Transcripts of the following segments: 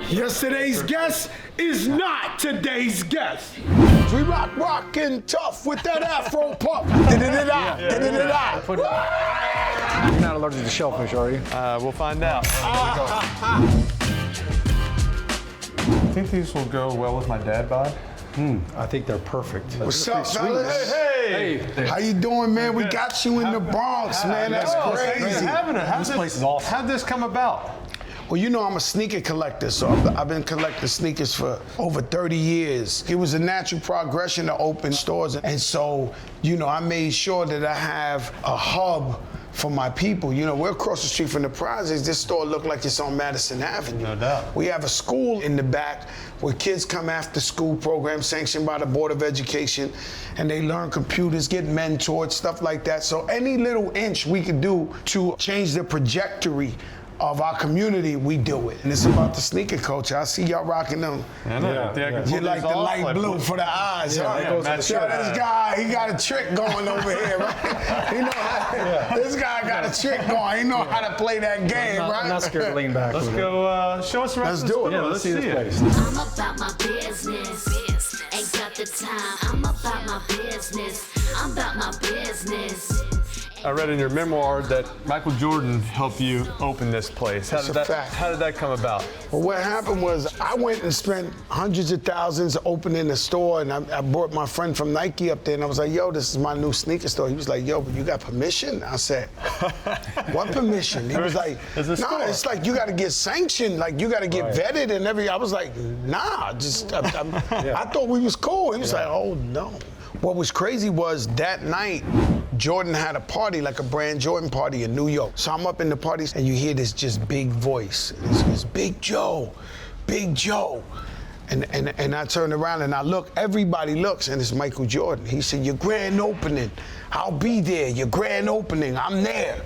Yesterday's guest is not today's guest. We rockin' tough with that Afro puff. Da-da-da-da, da-da-da-da. You're not allergic to shellfish, are you? We'll find out. I think these will go well with my dad bod. I think they're perfect. What's up, fellas? Hey! How you doing, man? We got you in the Bronx, man. That's crazy. This place is awesome. How'd this come about? Well, you know I'm a sneaker collector, so I've been collecting sneakers for over 30 years. It was a natural progression to open stores, and so, you know, I made sure that I have a hub for my people. You know, we're across the street from the Prizm. This store look like it's on Madison Avenue. No doubt. We have a school in the back where kids come after school programs sanctioned by the Board of Education, and they learn computers, get mentored, stuff like that. So any little inch we could do to change the trajectory of our community, we do it. And it's about the sneaker culture. I see y'all rocking them. You like the light blue for the eyes, huh? This guy, he got a trick going over here, right? He know how, this guy got a trick going. He know how to play that game, right? I'm not scared to lean back. Let's go, show us around. Let's do it. Yeah, let's see this place. I'm about my business. Ain't got the time. I'm about my business. I'm about my business. I read in your memoir that Michael Jordan helped you open this place. How did that come about? Well, what happened was I went and spent hundreds of thousands opening a store, and I brought my friend from Nike up there, and I was like, yo, this is my new sneaker store. He was like, yo, but you got permission? I said, what permission? He was like, no, it's like you got to get sanctioned, like you got to get vetted and everything. I was like, nah, just, I thought we was cool. He was like, oh, no. What was crazy was that night, Jordan had a party, like a brand Jordan party in New York. So I'm up in the parties and you hear this just big voice. It's Big Joe, Big Joe. And I turn around and I look, everybody looks, and it's Michael Jordan. He said, your grand opening, I'll be there, your grand opening, I'm there.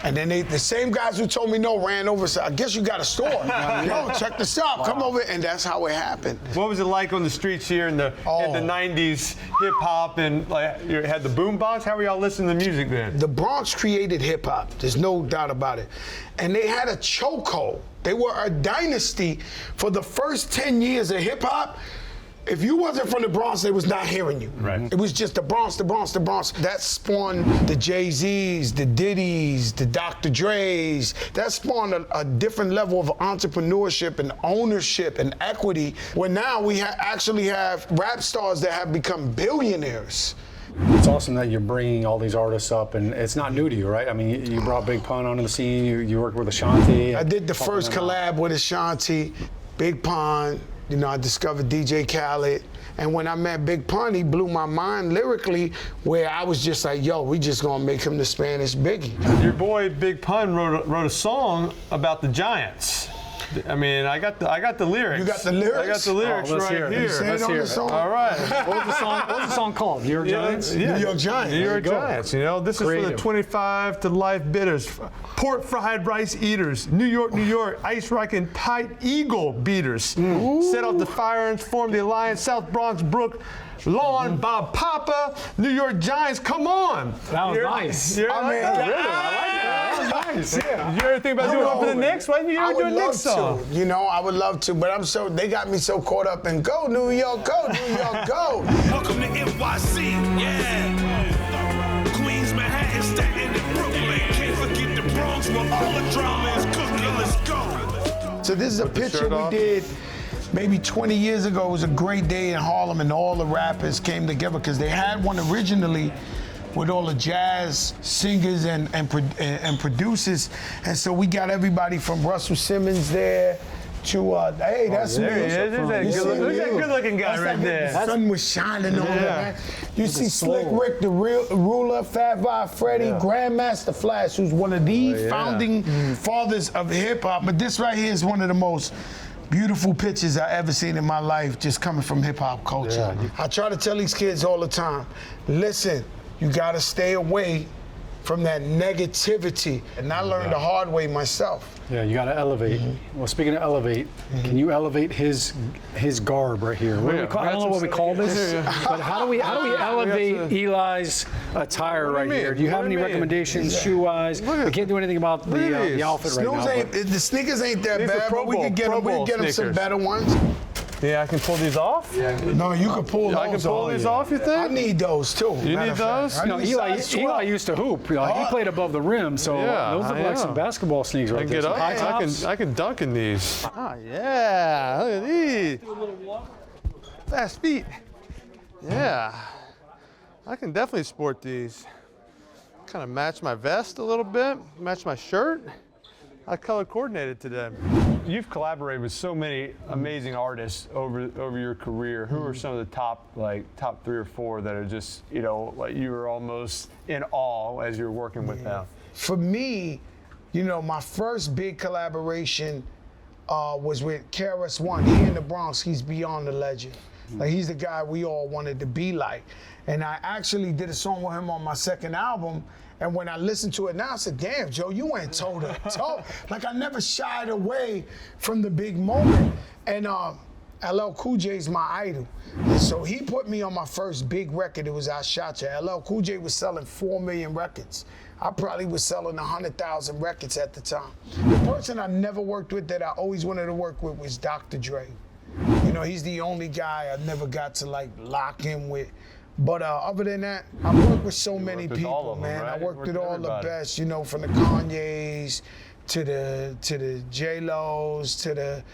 And then the same guys who told me no ran over and said, I guess you got a store. Yo, check this out, come over. And that's how it happened. What was it like on the streets here in the 90s, hip hop, and like you had the boom box? How were y'all listening to music then? The Bronx created hip hop, there's no doubt about it. And they had a chokehold. They were a dynasty for the first 10 years of hip hop. If you wasn't from the Bronx, they was not hearing you. Right. It was just the Bronx, the Bronx, the Bronx. That spawned the Jay-Z's, the Diddy's, the Dr. Dre's. That spawned a different level of entrepreneurship and ownership and equity, where now we actually have rap stars that have become billionaires. It's awesome that you're bringing all these artists up, and it's not new to you, right? I mean, you brought Big Pun onto the scene. You worked with Ashanti. I did the first collab with Ashanti, Big Pun. You know, I discovered DJ Khaled. And when I met Big Pun, he blew my mind lyrically, where I was just like, yo, we just gonna make him the Spanish Biggie. Your boy Big Pun wrote a song about the Giants. I mean, I got the lyrics. You got the lyrics? I got the lyrics let's right hear it. here. Let's hear it. All right. What was the song called? New York Giants? Yeah. New York Giants. New York There you go. Giants. You know, this is for the 25 to life bidders, pork fried rice eaters, New York, ice rockin' tight eagle beaters. Set off the fire and form the alliance, South Bronx, Brook, Lawn, Bob Papa, New York Giants. Come on. That was nice. I like That was nice. Yeah. You ever think about doing one for the Knicks? Why didn't you I ever do would a love Knicks song? to. You know, I would love to, but they got me so caught up in go, New York, go, New York, go. Welcome to NYC, yeah. Queens, Manhattan, Staten, and Brooklyn. Can't forget the Bronx where all the drama is cooking. Let's go. So this is a picture we did maybe 20 years ago. It was a great day in Harlem, and all the rappers came together because they had one originally with all the jazz singers and producers. And so we got everybody from Russell Simmons there to, hey, that's me. There he is. Who's that good-looking guy right there? The sun was shining on him. You see Slick Rick, the real ruler, Fat Bob Freddy, Grandmaster Flash, who's one of the founding fathers of hip-hop. But this right here is one of the most beautiful pictures I ever seen in my life, just coming from hip-hop culture. I try to tell these kids all the time, listen, you gotta stay away from that negativity. And I learned the hard way myself. Yeah, you got to elevate. Well, speaking of elevate, can you elevate his garb right here? What do we call, I don't know what we call this, but how do we elevate Eli's attire right here? Do you have any recommendations shoe-wise? We can't do anything about the outfit right now. The sneakers ain't that bad, but we could get him some better ones. Yeah, I can pull these off? No, you can pull those off. I can pull these off, you think? I need those too. You need those? No, Eli used to hoop. He played above the rim, so those look like some basketball sneakers right there. I can dunk in these. Ah, yeah, look at these. Fast feet. Yeah, I can definitely sport these. Kind of match my vest a little bit, match my shirt. I color coordinated today. You've collaborated with so many amazing artists over your career. Who are some of the top 3 or 4 that are just, like you were almost in awe as you're working with them? For me, my first big collaboration was with KRS-One. He in the Bronx, he's beyond the legend. Like, he's the guy we all wanted to be like. And I actually did a song with him on my second album. And when I listened to it now, I said, damn, Joe, you went toe to toe. Like, I never shied away from the big moment. And LL Cool J's my idol. And so he put me on my first big record. It was I Shot Ya. LL Cool J was selling 4 million records. I probably was selling 100,000 records at the time. The person I never worked with that I always wanted to work with was Dr. Dre. He's the only guy I never got to lock in with. But other than that, I worked with so many people, man. Right? I worked with all the best, from the Kanyes to the J-Los to the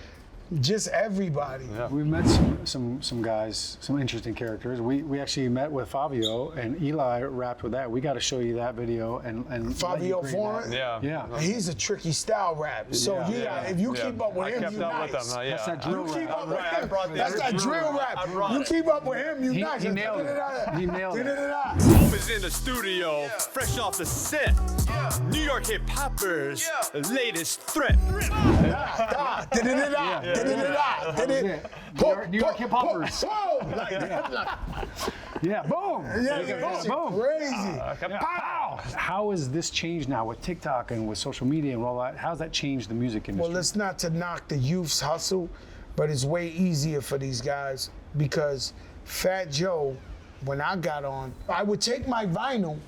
just everybody. Yeah. We've met some guys, some interesting characters. We actually met with Fabio, and Eli rapped with that. We got to show you that video and Fabio Foreign. Yeah. He's a tricky style rap. So if you keep up with him, you nice. That's that drill rap. That's that drill rap. You keep up with him, you nice. He nailed it. He nailed it. Home is in the studio, fresh off the set. New York hip hoppers, latest threat. New York hip hoppers. Yeah, boom. Boom. Crazy. Pow. How has this changed now with TikTok and with social media and all that? How's that changed the music industry? Well, it's not to knock the youth's hustle, but it's way easier for these guys because Fat Joe, when I got on, I would take my vinyl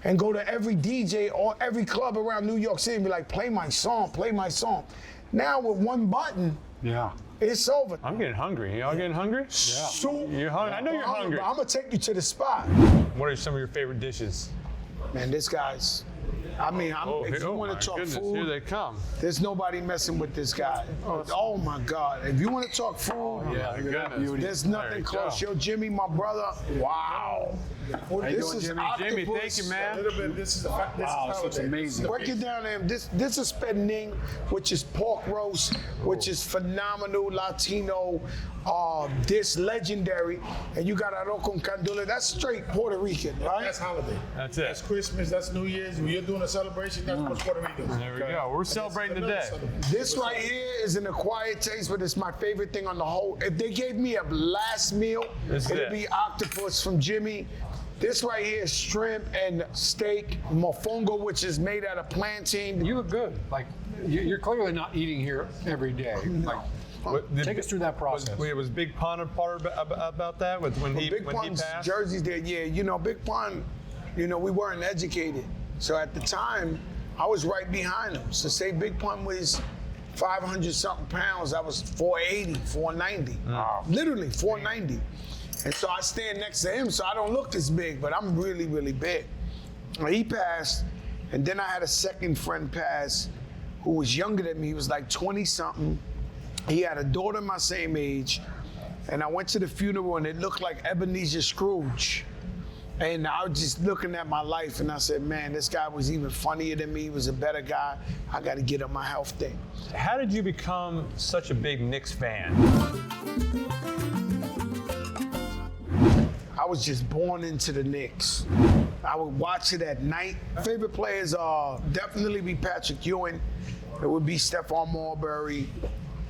and go to every DJ or every club around New York City and be like, play my song, play my song. Now with one button, it's over. I'm getting hungry. Y'all getting hungry? Yeah. You're hungry? I know you're hungry. I'm gonna take you to the spot. What are some of your favorite dishes? Man, this guy's, if you want to talk food, here they come. There's nobody messing with this guy. Oh my God. If you want to talk food, there's nothing close. Yo, Jimmy, my brother, wow. This is Jimmy, thank you, man. This is amazing. Break it down to him. This is Penning, which is pork roast, which is phenomenal Latino, this legendary, and you got arroz con candula. That's straight Puerto Rican, right? That's holiday. That's it. That's Christmas. That's New Year's. When you're doing a celebration, that's Puerto Rican. There we go. We're celebrating today. This right here is an acquired taste, but it's my favorite thing on the whole. If they gave me a last meal, it'd be octopus from Jimmy. This right here is shrimp and steak, mofongo, which is made out of plantain. You look good. Like, you're clearly not eating here every day. Take us through that process. Was Big Pun a part about that? When he passed? Jersey's there, yeah. Big Pun, we weren't educated. So at the time, I was right behind him. So say Big Pun was 500-something pounds, I was 480, 490. Literally 490. And so I stand next to him, so I don't look this big, but I'm really, really big. He passed, and then I had a second friend pass who was younger than me. He was like 20-something. He had a daughter my same age, and I went to the funeral, and it looked like Ebenezer Scrooge. And I was just looking at my life, and I said, man, this guy was even funnier than me. He was a better guy. I got to get on my health thing. How did you become such a big Knicks fan? I was just born into the Knicks. I would watch it at night. My favorite players definitely be Patrick Ewing. It would be Stephon Marbury.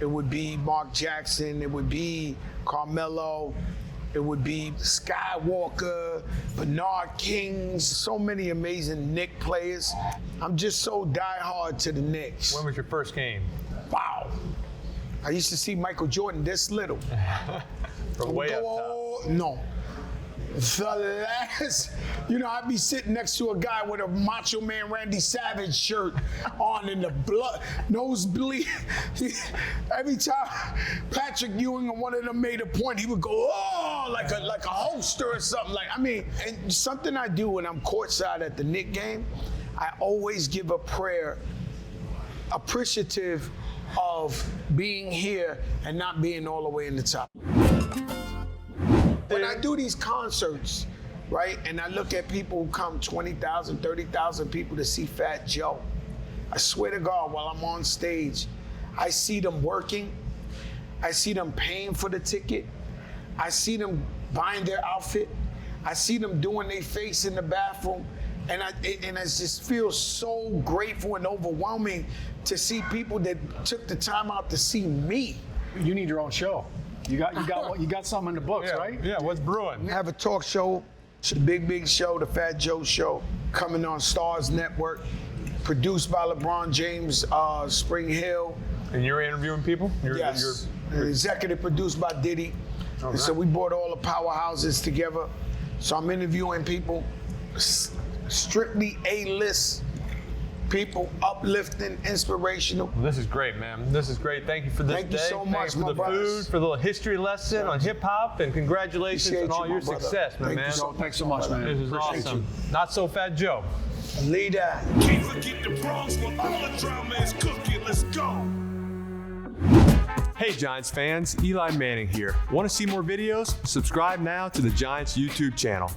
It would be Mark Jackson. It would be Carmelo. It would be Skywalker, Bernard Kings, so many amazing Knicks players. I'm just so diehard to the Knicks. When was your first game? Wow. I used to see Michael Jordan this little. From way up top. No. The last, I'd be sitting next to a guy with a Macho Man Randy Savage shirt on in the blood, nosebleed. Every time Patrick Ewing or one of them made a point, he would go, oh, like a holster or something. And something I do when I'm courtside at the Knicks game, I always give a prayer, appreciative of being here and not being all the way in the top. When I do these concerts, right, and I look at people who come 20,000, 30,000 people to see Fat Joe, I swear to God, while I'm on stage, I see them working, I see them paying for the ticket, I see them buying their outfit, I see them doing their face in the bathroom, and I just feel so grateful and overwhelming to see people that took the time out to see me. You need your own show. You got something in the books, right? Yeah, what's brewing? We have a talk show, it's a big show, the Fat Joe Show, coming on Stars Network, produced by LeBron James, Spring Hill. And you're interviewing people? Yes. Executive produced by Diddy. Oh, and so we brought all the powerhouses together. So I'm interviewing people, strictly A-list people, uplifting, inspirational. Well, this is great, man. This is great. Thank you for this day. Thank you so much, Thank you for the brothers. food, for the little history lesson on hip hop, and congratulations Appreciate on all you, your my brother. success, my Thank man. you so Thanks so much, man. This is Appreciate awesome. Not so Fat Joe. Lead that. Can't forget the Bronx where all the drama is cooking. Let's go. Hey Giants fans, Eli Manning here. Want to see more videos? Subscribe now to the Giants YouTube channel.